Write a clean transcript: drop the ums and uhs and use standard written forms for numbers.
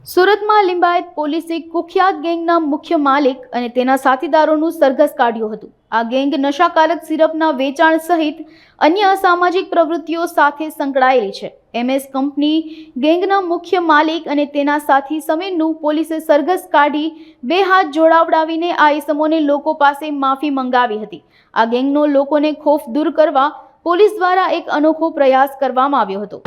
સુરતમાં લિંબાયત પોલીસે કુખ્યાત ગેંગના મુખ્ય માલિક અને તેના સાથીદારોનું સરઘસ કાઢ્યું હતું। આ ગેંગ નશાકારક સિરપના વેચાણ સહિત અન્ય અસામાજિક પ્રવૃત્તિઓ સાથે સંકળાયેલી છે। MS કંપની ગેંગના મુખ્ય માલિક અને તેના સાથી સમીરનું પોલીસે સરઘસ કાઢી બે હાથ જોડાવડાવીને આ ઇસમોને લોકો પાસે માફી મંગાવી હતી। આ ગેંગનો લોકોને ખોફ દૂર કરવા પોલીસ દ્વારા એક અનોખો પ્રયાસ કરવામાં આવ્યો હતો।